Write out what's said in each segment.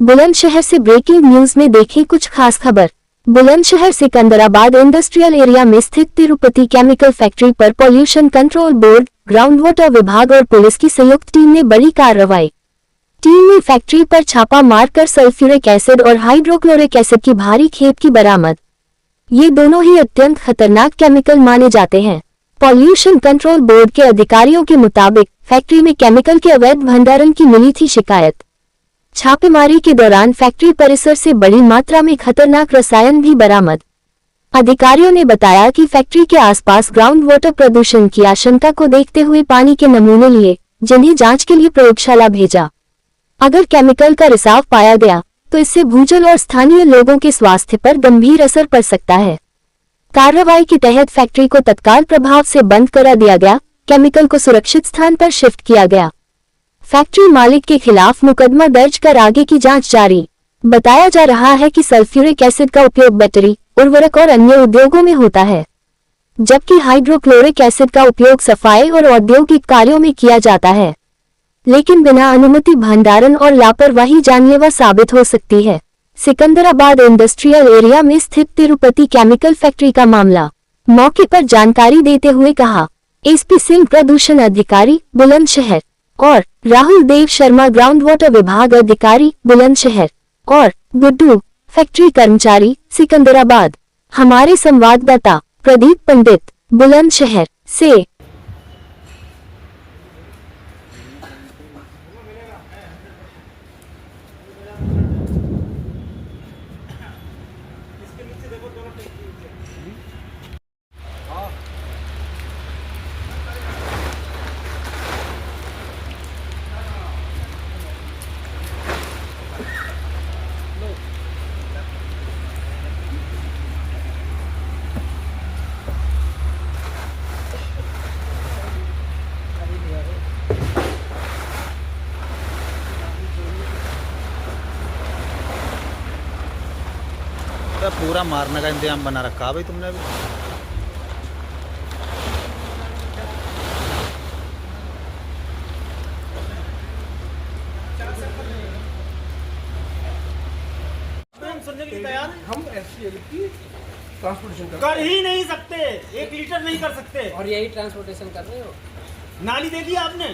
बुलंदशहर से breaking news में देखें कुछ खास खबर। बुलंदशहर सिकंदराबाद इंडस्ट्रियल एरिया में स्थित तिरुपति केमिकल फैक्ट्री पर pollution control board, ground water विभाग और पुलिस की संयुक्त टीम ने बड़ी कार्रवाई। टीम ने फैक्ट्री पर छापा मारकर सल्फ्यूरिक एसिड और हाइड्रोक्लोरिक एसिड की भारी खेप की बरामद। ये दोनों ही अत्यंत खतरनाक केमिकल माने जाते हैं। पॉल्यूशन कंट्रोल बोर्ड के अधिकारियों के मुताबिक फैक्ट्री में केमिकल के अवैध भंडारण की मिली थी शिकायत। छापेमारी के दौरान फैक्ट्री परिसर से बड़ी मात्रा में खतरनाक रसायन भी बरामद। अधिकारियों ने बताया कि फैक्ट्री के आसपास ग्राउंड वाटर प्रदूषण की आशंका को देखते हुए पानी के नमूने लिए, जिन्हें जांच के लिए प्रयोगशाला भेजा। अगर केमिकल का रिसाव पाया गया तो इससे भूजल और स्थानीय लोगों के स्वास्थ्य पर गंभीर असर पड़ सकता है। कार्रवाई के तहत फैक्ट्री को तत्काल प्रभाव से बंद करा दिया गया, केमिकल को सुरक्षित स्थान पर शिफ्ट किया गया। फैक्ट्री मालिक के खिलाफ मुकदमा दर्ज कर आगे की जांच जारी। बताया जा रहा है कि सल्फ्यूरिक एसिड का उपयोग बैटरी, उर्वरक और अन्य उद्योगों में होता है, जबकि हाइड्रोक्लोरिक एसिड का उपयोग सफाई और औद्योगिक कार्यों में किया जाता है, लेकिन बिना अनुमति भंडारण और लापरवाही जानलेवा साबित हो सकती है। सिकंदराबाद इंडस्ट्रियल एरिया में स्थित तिरुपति केमिकल फैक्ट्री का मामला। मौके पर जानकारी देते हुए कहा एसपी सिंह प्रदूषण अधिकारी बुलंदशहर और राहुल देव शर्मा ग्राउंड वाटर विभाग अधिकारी बुलंदशहर और गुड्डू फैक्ट्री कर्मचारी सिकंदराबाद। हमारे संवाददाता प्रदीप पंडित बुलंदशहर से। पूरा मारने का इंतजाम बना रखा है भाई तुमने अभी। सुनने के लिए तैयार हम एससीएल की ट्रांसपोर्टेशन कर ही नहीं सकते, 1 लीटर नहीं कर सकते। और यही ट्रांसपोर्टेशन कर रहे हो। नाली देखी आपने,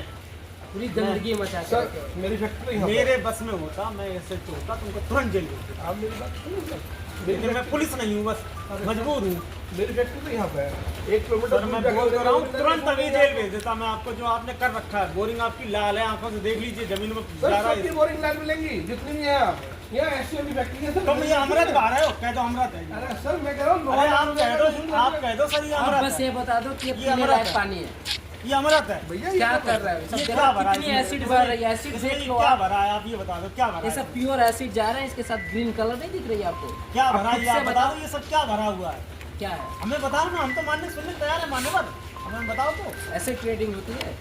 पूरी गंदगी मचा के रखे हो। मेरी फैक्ट्री यहाँ मेरे बस में होता, मैं ऐसे होता तुमको तुरंत जेल भेज देता। आप मेरी बात सुनो सर। लेकिन मैं पुलिस नहीं हूँ, बस मजबूर हूँ। मेरी फैक्ट्री तो यहाँ पे है, 1 किलोमीटर सर मैं बोल कर रहा हूँ, तुरंत अभी जेल भेज देता मैं आपको। जो आपने कर रखा है, बोरिंग आपकी लाल है, आंखों से देख लीजिए, जमीन में जा रहा सबकी है। बोरिंग लाइन मिलेंगी जितनी भी है। आप यहाँ एससीएल की फैक्ट्री है सर। तुम ये अमृत खा रहे हो, कह दो अमृत है। अरे सर मैं कह रहा हूँ अरे आप कह दो सर ये अब अमृत बस है। ये बता दो कि ये ये पीने अमृत लायक है। पानी है। ये अमृत है भैया क्या ये कर रहा है? सब ये देखो क्या भरा है कितनी इसमें? एसिड भर रही है। एसिड इसमें देख लो क्या आप। भरा है, आप ये बता दो क्या भरा ये है। सब प्योर एसिड जा रहा है, इसके साथ ग्रीन कलर नहीं दिख रही है आपको? क्या भरा है खुद ये आप से बता दो, ये सब क्या भरा हुआ है? क्या है? हमें बताओ ना, हम तो मानने सुनने को तैयार है, मान्यवर। हमें बताओ तो। ऐसे ट्रेडिंग होती है।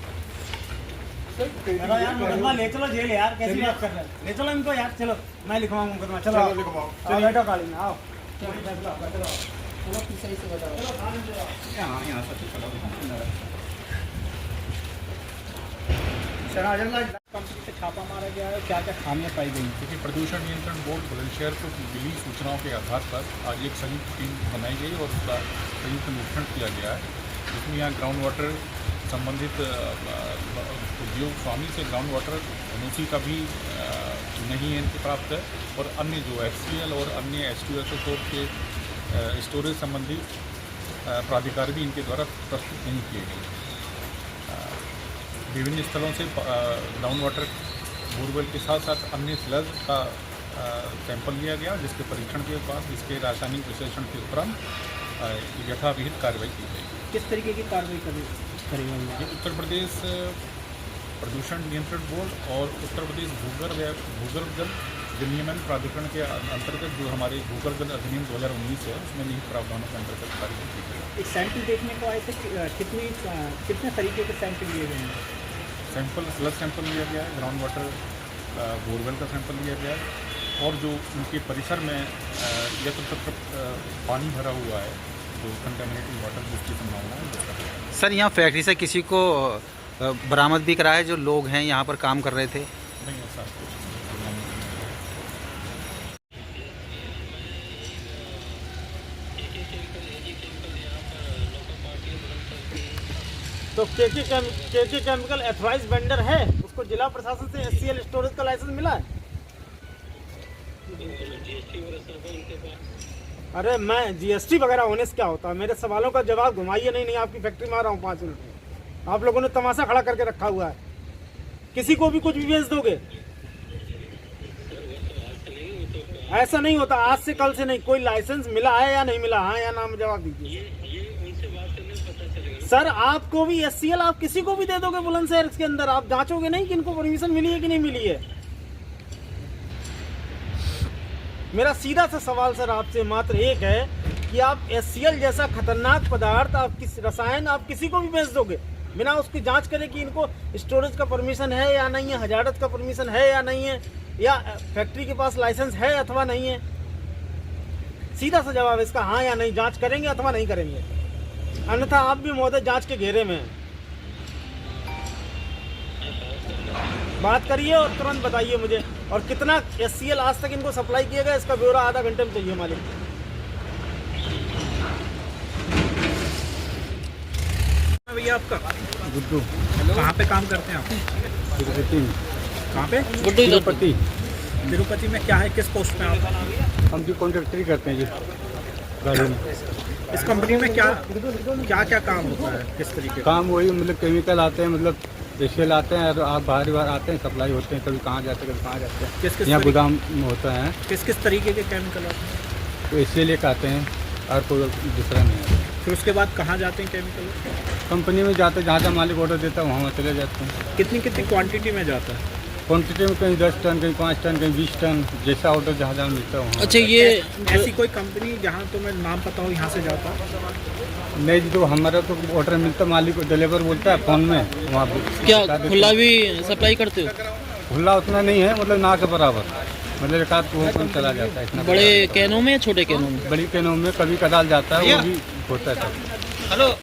चलो यार मुकदमा ले चलो जेल यार, कैसी बात कर रहे हैं? ले चलो इनको यार, चलो मैं लिखवाऊंगा मुकदमा। चलो चलो लिखवाओ। चलो बैठो गाड़ी में, आओ। चलो फिर सही से बताओ। कंपनी से छापा मारा गया है, क्या क्या खामियां पाई गई? देखिए, प्रदूषण नियंत्रण बोर्ड बुलंदशहर को मिली सूचनाओं के आधार पर आज एक संयुक्त टीम बनाई गई और उसका संयुक्त निरीक्षण किया गया है, जिसमें यहाँ ग्राउंड वाटर संबंधित उद्योग स्वामी से ग्राउंड वाटर एनओसी का भी नहीं इनको प्राप्त है, और अन्य जो एचसीएल और अन्य H2SO के स्टोरेज संबंधी प्राधिकार भी इनके द्वारा प्रस्तुत नहीं किए गए। विभिन्न स्थलों से ग्राउंड वाटर बोरवेल के साथ साथ अन्य स्लज का सैंपल लिया गया, जिसके परीक्षण के बाद इसके रासायनिक विश्लेषण के उपरांत यथाविहित कार्रवाई की गई। किस तरीके की कार्रवाई करेंगे? ये उत्तर प्रदेश प्रदूषण नियंत्रण बोर्ड और उत्तर प्रदेश भूगर्भ जल विनियमन प्राधिकरण के अंतर्गत जो हमारे भूगर्भ जल अधिनियम 2019 है, उसमें निहित प्रावधानों के अंतर्गत कार्रवाई की गई। एक सैंपल देखने को आए थे, कितने तरीके के सैंपल लिए गए हैं? सैंपल स्लज सैंपल लिया गया है, ग्राउंड वाटर बोरवेल का सैंपल लिया गया है, और जो उनके परिसर में यत्र तत्र पानी भरा हुआ है, जो कंटेमिनेटेड वाटर जिसकी संभावना है। सर, यहाँ फैक्ट्री से किसी को बरामद भी कराया है जो लोग हैं यहाँ पर काम कर रहे थे? नहीं, ऐसा कुछ तो के केमिकल एथराइज वेंडर है, उसको जिला प्रशासन से SCL स्टोरेज का लाइसेंस मिला है? अरे मैं GST वगैरह होने से क्या होता है? मेरे सवालों का जवाब घुमाइए नहीं आपकी फैक्ट्री में आ रहा हूँ 5 मिनट में। आप लोगों ने तमाशा खड़ा करके रखा हुआ है, किसी को भी कुछ भी बेच दोगे। ऐसा नहीं होता, आज से कल से नहीं। कोई लाइसेंस मिला है या नहीं मिला, हाँ या ना में जवाब दीजिए। सर आपको भी SCL आप किसी को भी दे दोगे बुलंदशहर के अंदर, आप जांचोगे नहीं कि इनको परमिशन मिली है कि नहीं मिली है? मेरा सीधा सा सवाल सर आपसे मात्र एक है कि आप SCL जैसा खतरनाक पदार्थ, आप किस रसायन आप किसी को भी बेच दोगे बिना उसकी जांच करे कि इनको स्टोरेज का परमिशन है या नहीं है, हजारत का परमिशन है या नहीं है, या फैक्ट्री के पास लाइसेंस है अथवा नहीं है? सीधा सा जवाब इसका हाँ या नहीं, जांच करेंगे अथवा नहीं करेंगे, अन्यथा आप भी महोदय जांच के घेरे में हैं। बात करिए और तुरंत बताइए मुझे, और कितना SCL आज तक इनको सप्लाई किया गया, इसका ब्यौरा आधा घंटे में चाहिए मालिक। भैया आपका गुड्डू, कहाँ पे काम करते हैं आप? कहाँ पे? तिरुपति। तिरुपति में क्या है, किस पोस्ट पे आप? हम जो कॉन्ट्रैक्टरी करते हैं जी गाड़ी में। इस कंपनी में क्या क्या काम होता है, किस तरीके का? काम वही मतलब केमिकल आते हैं, मतलब SCL आते हैं और आप बाहर आते हैं, सप्लाई होते हैं, कभी कहाँ जाते हैं कभी कहाँ जाते हैं। किस यहाँ गोदाम में होता है। किस तरीके के केमिकल आते हैं? तो SCL एक आते हैं और कोई दूसरा नहीं आता। फिर उसके बाद कहाँ जाते हैं केमिकल? कंपनी में जाते हैं, जहाँ जहाँ मालिक ऑर्डर देता है वहाँ चले जाते हैं। कितनी क्वांटिटी में जाता है? क्वान्टिटी में कहीं 10 टन, कहीं 5 टन, कहीं 20 टन, जैसा ऑर्डर जहाँ जहाँ मिलता है वहाँ। अच्छा, ये ऐसी कोई कंपनी जहाँ तुम्हें नाम पता हो यहाँ से जाता है? नहीं जी, तो हमारा तो ऑर्डर मिलता, मालिक को डिलीवर बोलता है फ़ोन में, वहाँ क्या खुला भी सप्लाई करते हो? खुला उतना नहीं है, मतलब ना के बराबर, मतलब एक आध वो कम चला जाता है। इतना बड़े कैनों में या छोटे कैनों में? बड़ी कैनों में कभी कदाल जाता है, वो भी होता है सब। हेलो।